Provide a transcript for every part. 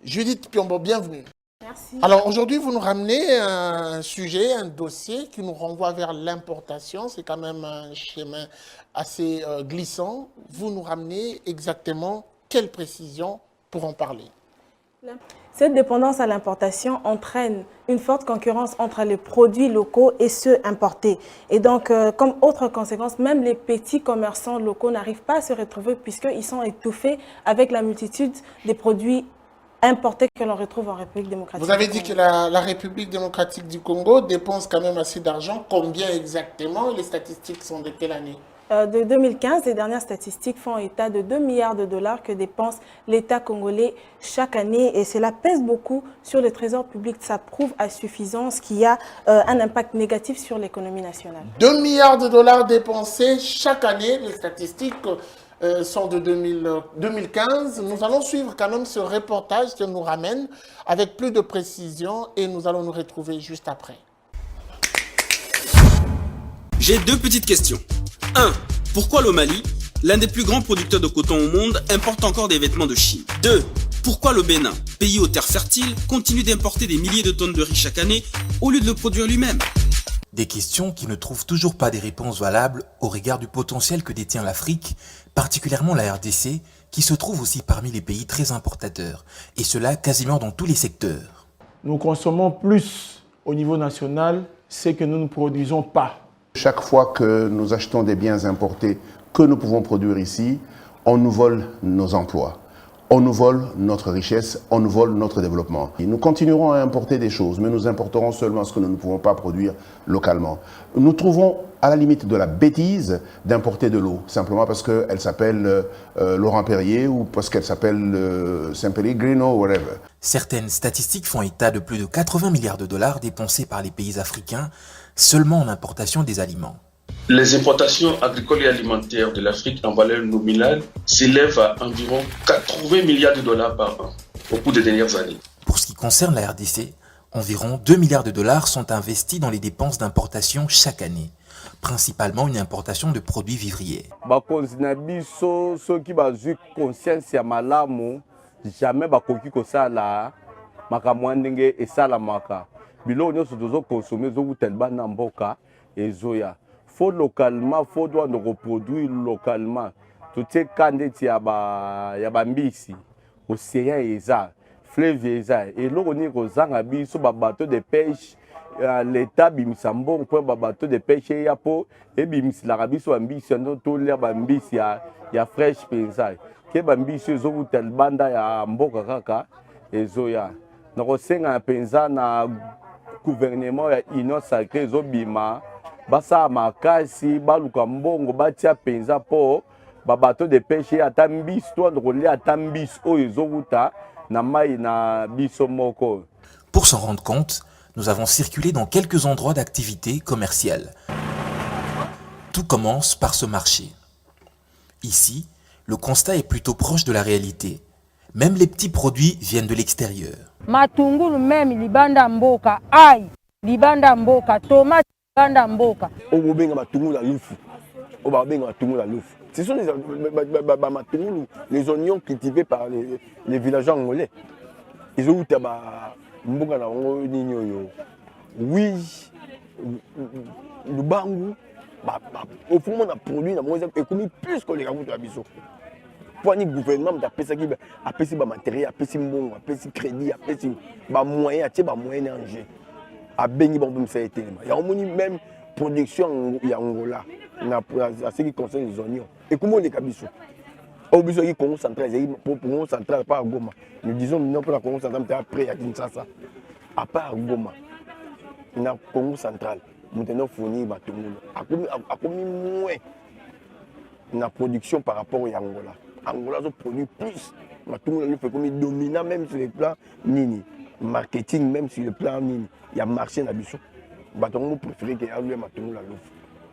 Judith Piombo, bienvenue. Merci. Alors aujourd'hui, vous nous ramenez un sujet, un dossier qui nous renvoie vers l'importation. C'est quand même un chemin assez glissant. Vous nous ramenez exactement quelle précision pour en parler? Cette dépendance à l'importation entraîne une forte concurrence entre les produits locaux et ceux importés. Et donc, comme autre conséquence, même les petits commerçants locaux n'arrivent pas à se retrouver puisqu'ils sont étouffés avec la multitude des produits importés que l'on retrouve en République démocratique. Vous avez dit que la République démocratique du Congo dépense quand même assez d'argent. Combien exactement? Les statistiques sont de quelle année? De 2015, les dernières statistiques font état de 2 milliards de dollars que dépense l'État congolais chaque année et cela pèse beaucoup sur le trésor public. Ça prouve à suffisance qu'il y a un impact négatif sur l'économie nationale. 2 milliards de dollars dépensés chaque année, les statistiques sont de 2015. Nous allons suivre quand même ce reportage qui nous ramène avec plus de précision et nous allons nous retrouver juste après. J'ai deux petites questions. 1. Pourquoi le Mali, l'un des plus grands producteurs de coton au monde, importe encore des vêtements de Chine? 2. Pourquoi le Bénin, pays aux terres fertiles, continue d'importer des milliers de tonnes de riz chaque année au lieu de le produire lui-même? Des questions qui ne trouvent toujours pas des réponses valables au regard du potentiel que détient l'Afrique, particulièrement la RDC, qui se trouve aussi parmi les pays très importateurs, et cela quasiment dans tous les secteurs. Nous consommons plus au niveau national ce que nous ne produisons pas. Chaque fois que nous achetons des biens importés que nous pouvons produire ici, on nous vole nos emplois, on nous vole notre richesse, on nous vole notre développement. Et nous continuerons à importer des choses, mais nous importerons seulement ce que nous ne pouvons pas produire localement. Nous trouvons à la limite de la bêtise d'importer de l'eau, simplement parce qu'elle s'appelle Laurent Perrier ou parce qu'elle s'appelle Saint-Pellegrino ou whatever. Certaines statistiques font état de plus de 80 milliards de dollars dépensés par les pays africains seulement en importation des aliments. Les importations agricoles et alimentaires de l'Afrique en valeur nominale s'élèvent à environ 80 milliards de dollars par an au cours des dernières années. Pour ce qui concerne la RDC, environ 2 milliards de dollars sont investis dans les dépenses d'importation chaque année, principalement une importation de produits vivriers. Jamais bakoki kosala makambo ndenge esalamaka biloko nyonso tozokonsome ezokutela na mboka ezoya faut localement faut droit de reproduire localement totie kandeti ya bambisi océan eza fleuve eza eloko nini kozanga biso babateau de pêche l'état bimisa mbongo mpo babateau de pêche eya mpo ebimisilaka biso bambisi yango tolia bambisi ya fresh mpenza ke bambisi ezokutela banda ya mboka kaka ezoya nakosenga mpenza na gouvernement ya union sacrée ezobima basala makasi baluka mbongo batia mpenza mpo babateau de pêche ata mbisi to kolia ata mbisi oyo ezokuta na mai na biso moko. Pour s'en rendre compte, nous avons circulé dans quelques endroits d'activité commerciale. Tout commence par ce marché. Ici, le constat est plutôt proche de la réalité. Même les petits produits viennent de l'extérieur. Matungulu même libanda mboka, aïe, libanda mboka, tomate libanda mboka. Obenga matungulu la lufu. Obenga matungulu la lufu. Ce sont les oignons cultivés par les villageois angolais. Ils ont eu mboka na nini. Oui, le bangu, au fond, on a produit et commis plus que les ragoûts de la biso. Pour le gouvernement, il a fait des matériels, il a fait des bons, il a fait des crédits, il a fait des moyens, il a fait des moyens d'enjeu. Il y a même production en Angola, à ce qui concerne les oignons. Et comment les cabissos? Au besoin du Congo central, pour Congo central, pas à Goma. Nous disons non pour la Congo central, mais après à Kinshasa. À part à Goma, dans le Congo central, nous avons fourni à moins la production par rapport à Angola. Angola a produit plus. Nous fait comme dominant même sur le plan nini. Marketing même sur le plan nini. Il y a marché dans le bichon. Nous préférons qu'il y ait un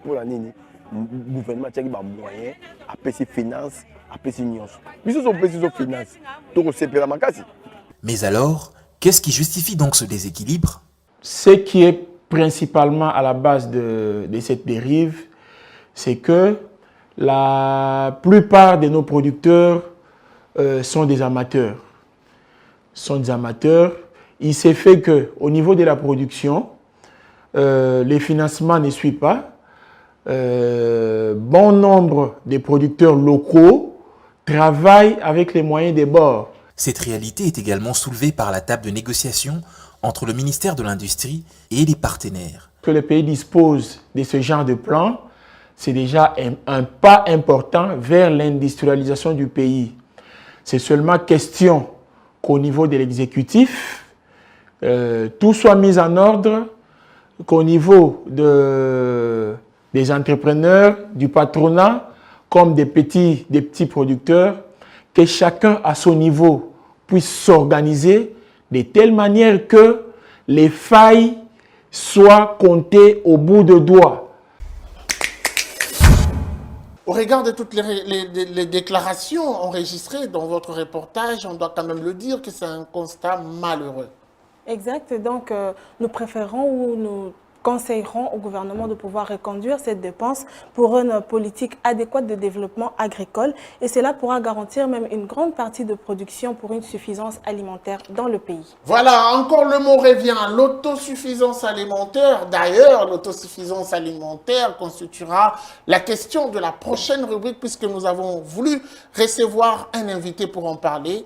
pour la nini. Le gouvernement a des moyens, a des finances, a des finances. Nous avons des finances. Mais alors, qu'est-ce qui justifie donc ce déséquilibre? Ce qui est principalement à la base de cette dérive, c'est que la plupart de nos producteurs sont des amateurs. sont des amateurs. Il s'est fait qu'au niveau de la production, les financements ne suivent pas. Bon nombre de producteurs locaux travaillent avec les moyens des bords. Cette réalité est également soulevée par la table de négociation entre le ministère de l'Industrie et les partenaires. Que le pays dispose de ce genre de plan, c'est déjà un pas important vers l'industrialisation du pays. C'est seulement question qu'au niveau de l'exécutif, tout soit mis en ordre, qu'au niveau des entrepreneurs, du patronat, comme des petits producteurs, que chacun à son niveau puisse s'organiser de telle manière que les failles soient comptées au bout de doigts. Au regard de toutes les déclarations enregistrées dans votre reportage, on doit quand même le dire que c'est un constat malheureux. Exact. Donc, nous préférons ou nous conseillerons au gouvernement de pouvoir reconduire cette dépense pour une politique adéquate de développement agricole et cela pourra garantir même une grande partie de production pour une suffisance alimentaire dans le pays. Voilà, encore le mot revient, l'autosuffisance alimentaire. D'ailleurs, l'autosuffisance alimentaire constituera la question de la prochaine rubrique puisque nous avons voulu recevoir un invité pour en parler.